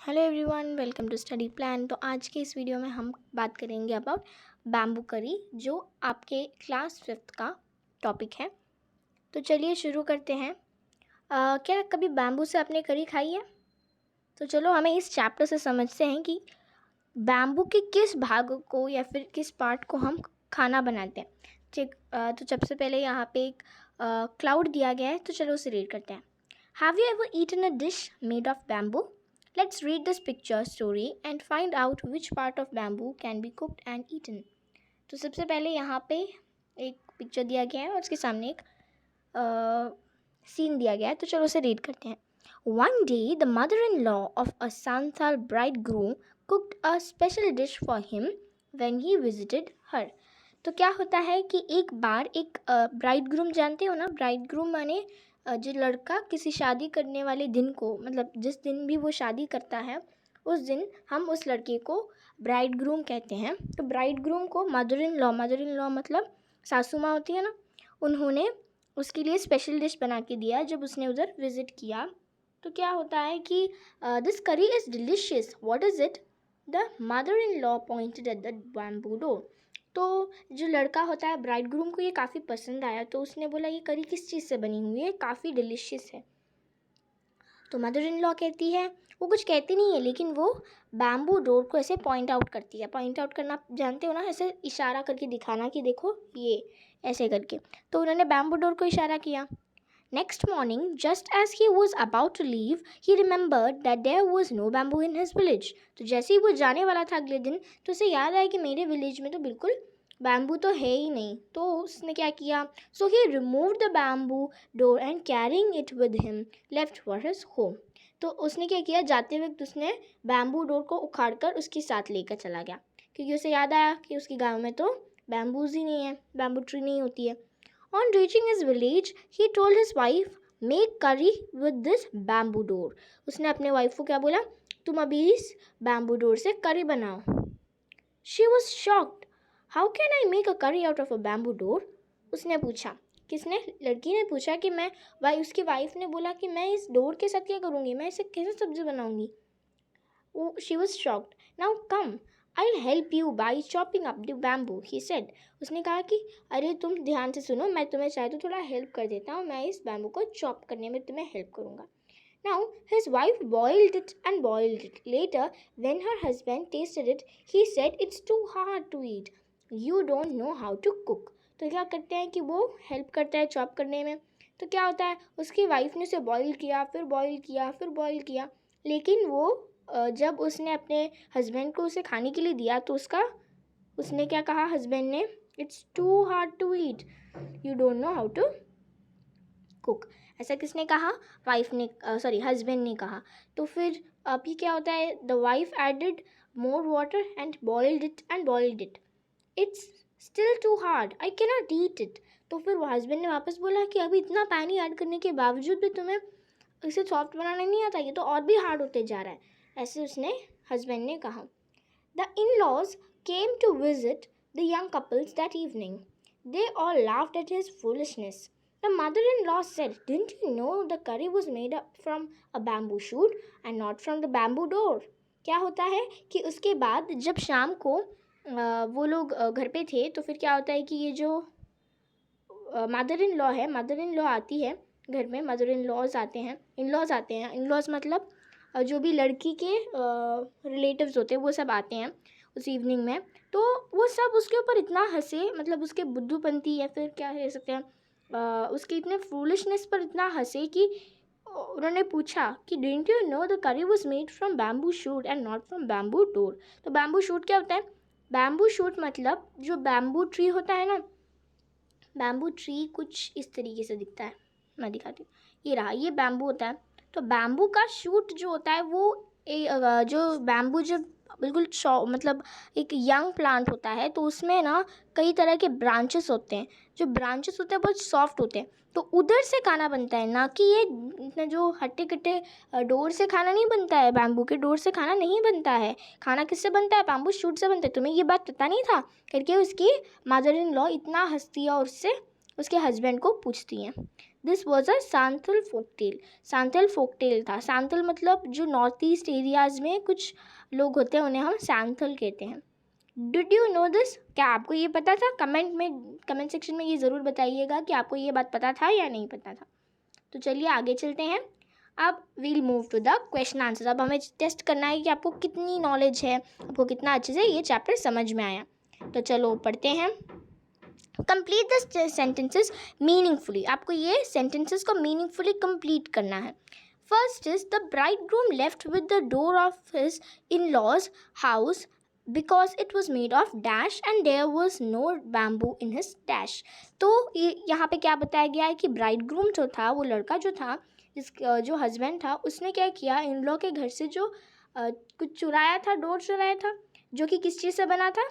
Hello everyone, welcome to study plan. तो आज के इस वीडियो में हम बात करेंगे अबाउट बैम्बू करी, जो आपके क्लास 5th का टॉपिक है। तो चलिए शुरू करते हैं। क्या कभी बैम्बू से आपने करी खाई है? तो चलो हमें इस चैप्टर से समझते हैं कि बैम्बू के किस भाग को या फिर किस पार्ट को हम खाना बनाते हैं। ठीक, तो सबसे पहले यहाँ पे एक क्लाउड दिया गया है, तो चलो उसे रीड करते हैं। Have you ever eaten a dish made of bamboo? Let's read this picture story and find out which part of bamboo can be cooked and eaten. तो सबसे पहले यहाँ पे एक पिक्चर दिया गया है और उसके सामने एक सीन दिया गया है, तो चलो उसे रीड करते हैं। One day, the mother-in-law of a Santhal bridegroom cooked a special dish for him when he visited her. तो क्या होता है कि एक बार एक ब्राइडग्रूम, जानते हो ना, ब्राइडग्रूम माने जो लड़का किसी शादी करने वाले दिन को, मतलब जिस दिन भी वो शादी करता है उस दिन हम उस लड़के को ब्राइडग्रूम कहते हैं। तो ब्राइडग्रूम को मदर इन लॉ मतलब सासू माँ होती है ना, उन्होंने उसके लिए स्पेशल डिश बना के दिया जब उसने उधर विज़िट किया। तो क्या होता है कि दिस करी is delicious, what is it? The mother in law pointed eight the bamboo door. तो जो लड़का होता है, ब्राइडग्रूम को ये काफ़ी पसंद आया, तो उसने बोला ये करी किस चीज़ से बनी हुई है, काफ़ी डिलिशियस है। तो मदर इन लॉ कहती है, वो कुछ कहती नहीं है लेकिन वो बैम्बू डोर को ऐसे पॉइंट आउट करती है। पॉइंट आउट करना जानते हो ना, ऐसे इशारा करके दिखाना कि देखो ये ऐसे करके। तो उन्होंने बैम्बू डोर को इशारा किया। Next morning, just as he was about to leave, he remembered that there was no bamboo in his village. तो जैसे ही वो जाने वाला था अगले दिन, तो उसे याद आया कि मेरे विलेज में तो बिल्कुल बैम्बू तो है ही नहीं। तो उसने क्या किया? So he removed the bamboo door and carrying it with him, left for his home. तो उसने क्या किया? जाते वक्त उसने बैम्बू डोर को उखाड़कर उसके साथ लेकर चला गया, क्योंकि उसे याद आया कि उसके गाँव में तो बैम्बूज ही नहीं है, बैम्बू ट्री नहीं होती है। On reaching his village, he told his wife, make curry with this bamboo door. उसने अपने वाइफ को क्या बोला? तुम अभी इस बैम्बू डोर से करी बनाओ। She was shocked. How can I make a curry out of a bamboo door? उसने पूछा। किसने? लड़की ने पूछा कि मैं उसकी वाइफ ने बोला कि मैं इस डोर के साथ क्या करूँगी, मैं इसे कैसे सब्जी बनाऊँगी। She was shocked. Now come, I'll help you by chopping up the bamboo, he said. उसने कहा कि अरे तुम ध्यान से सुनो, मैं तुम्हें चाहे तो थोड़ा हेल्प कर देता हूँ, मैं इस बैम्बू को चॉप करने में तुम्हें हेल्प करूँगा। Now his wife boiled it and boiled it. Later, when her husband tasted it, he said it's too hard to eat. You don't know how to cook. तो क्या करते हैं कि वो हेल्प करता है चॉप करने में। तो क्या होता है, उसकी वाइफ ने उसे बॉईल किया, फिर बॉईल किया, फिर बॉईल किया, लेकिन वो जब उसने अपने हस्बैंड को उसे खाने के लिए दिया तो उसने क्या कहा हस्बैंड ने? It's too hard to eat, you don't know how to cook. ऐसा किसने कहा? वाइफ ने, हस्बैंड ने कहा। तो फिर अभी क्या होता है? The wife added more water and boiled it. It's still too hard, I can not eat it. तो फिर वो हस्बैंड ने वापस बोला कि अभी इतना पानी ऐड करने के बावजूद भी तुम्हें इसे सॉफ्ट बनाना नहीं आता, ये तो और भी हार्ड होते जा रहा है, ऐसे उसने हस्बैंड ने कहा। The in-laws came to visit the young couples that evening. They all laughed at his foolishness. The mother-in-law said, didn't you know the curry was made up from a bamboo shoot and not from the bamboo door? क्या होता है कि उसके बाद जब शाम को वो लोग घर पे थे, तो फिर क्या होता है कि ये जो मदर इन लॉ आती है घर में, मदर इन लॉज आते हैं, इन लॉज मतलब जो भी लड़की के रिलेटिव्स होते हैं वो सब आते हैं उस इवनिंग में। तो वो सब उसके ऊपर इतना हंसे, मतलब उसके बुद्धूपंती या फिर क्या कह सकते हैं, उसके इतने फूलिशनेस पर इतना हंसे कि उन्होंने पूछा कि डिडंट यू नो द करी was made from bamboo shoot and not from bamboo door. तो बैम्बू शूट क्या होता है? बैम्बू शूट मतलब जो बैम्बू ट्री होता है ना, बैम्बू ट्री कुछ इस तरीके से दिखता है, मैं दिखाती हूँ, ये रहा, ये बैम्बू होता है। तो बैम्बू का शूट जो होता है वो जो बैम्बू जब बिल्कुल मतलब एक यंग प्लांट होता है, तो उसमें ना कई तरह के ब्रांचेस होते हैं, जो ब्रांचेस होते हैं बहुत सॉफ्ट होते हैं, तो उधर से खाना बनता है, ना कि ये इतने जो हट्टे कट्टे डोर से खाना नहीं बनता है। बैम्बू के डोर से खाना नहीं बनता है। खाना किससे बनता है? बैम्बू शूट से बनता है। तुम्हें ये बात पता नहीं था करके उसकी मदर इन लॉ इतना हंसती है और उससे उसके हस्बैंड को पूछती हैं। This was a Santhal folktale. Santhal folktale था। सांथल मतलब जो नॉर्थ ईस्ट एरियाज़ में कुछ लोग होते हैं उन्हें हम सांथल कहते हैं। Did you know this? क्या आपको ये पता था? कमेंट सेक्शन में ये ज़रूर बताइएगा कि आपको ये बात पता था या नहीं पता था। तो चलिए आगे चलते हैं। अब we'll move to the question answer. अब हमें टेस्ट करना है कि आपको कितनी नॉलेज है, आपको कितना अच्छे से ये चैप्टर समझ में आया। तो चलो पढ़ते हैं। Complete the sentences meaningfully. आपको ये सेंटेंसेस को मीनिंगफुली कंप्लीट करना है। First is the bridegroom left with the door of his in laws house because it was made of dash and there was no bamboo in his dash। तो यहाँ पे क्या बताया गया है कि ब्राइडग्रूम जो था, वो लड़का जो था, जो हस्बैंड था, उसने क्या किया, इन लॉ के घर से जो कुछ चुराया था, डोर चुराया था, जो कि किस चीज़ से बना था?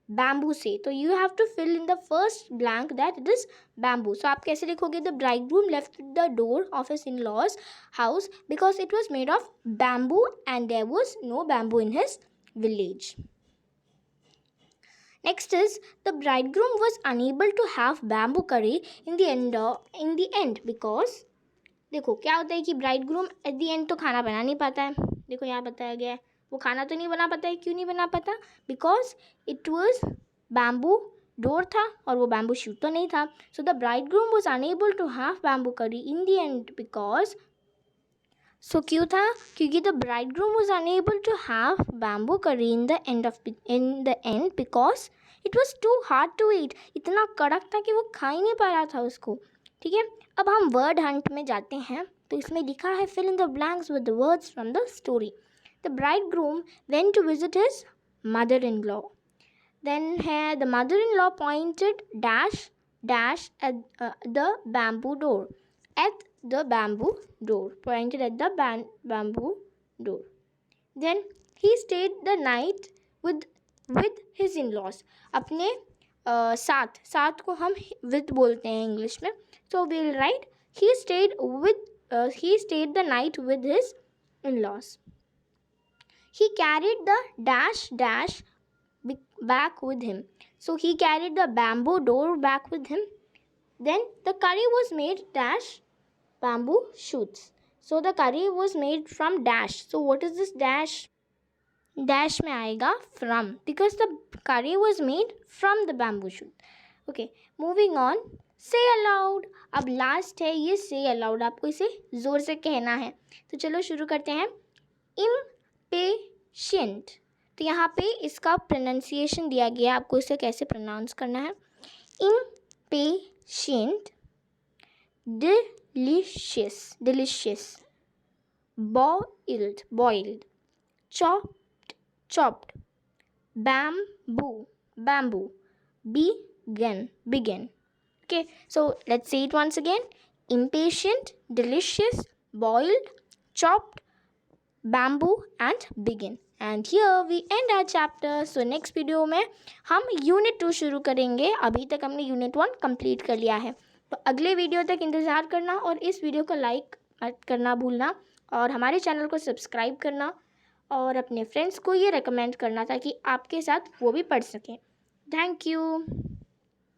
बैम्बू से। तो you have to fill in the first blank that it is bamboo. So आप कैसे लिखोगे? The bridegroom left the door of his in laws house because it was made of bamboo and there was no bamboo in his village. Next is the bridegroom was unable to have bamboo curry in the end because देखो क्या होता है कि bridegroom at the end तो खाना बना नहीं पाता है। देखो यहाँ बताया गया है वो खाना तो नहीं बना पाता है। क्यों नहीं बना पाता? Because it was bamboo door था और वो बैम्बू शूट तो नहीं था। So the bridegroom was unable to have bamboo curry in the end because so क्यों था? क्योंकि the bridegroom was unable to have bamboo curry in the end because it was too hard to eat. इतना कड़क था कि वो खा ही नहीं पा रहा था उसको। ठीक है, अब हम वर्ड हंट में जाते हैं। तो इसमें लिखा है fill in the blanks with the words from the story. The bridegroom went to visit his mother in law. Then है the mother in law pointed dash at the bamboo door at the bamboo door, pointed at the bamboo door. Then he stayed the night with his in-laws। अपने साथ को हम with बोलते हैं English में। So we'll write he stayed the night with his in-laws। He carried the dash back with him। So he carried the bamboo door back with him। Then the curry was made bamboo shoots। So the curry was made from dash। So what is this dash? Dash में आएगा from because the curry was made from the bamboo shoot। Okay, moving on, say aloud। अब last है ये say aloud, आपको इसे ज़ोर से कहना है। तो चलो शुरू करते हैं। impatient। तो यहाँ पे इसका प्रोनाउंसिएशन दिया गया, आपको इसे कैसे प्रोनाउंस करना है। impatient, delicious, boiled, chopped, bamboo, begin। Okay, so let's say it once again. Impatient, delicious, boiled, chopped, bamboo and begin। And here we end our chapter। So next video में हम unit 2 शुरू करेंगे। अभी तक हमने unit 1 complete कर लिया है। तो अगले वीडियो तक इंतज़ार करना और इस वीडियो को लाइक मत करना भूलना और हमारे चैनल को सब्सक्राइब करना और अपने फ्रेंड्स को ये रेकमेंड करना ताकि आपके साथ वो भी पढ़ सकें। Thank you.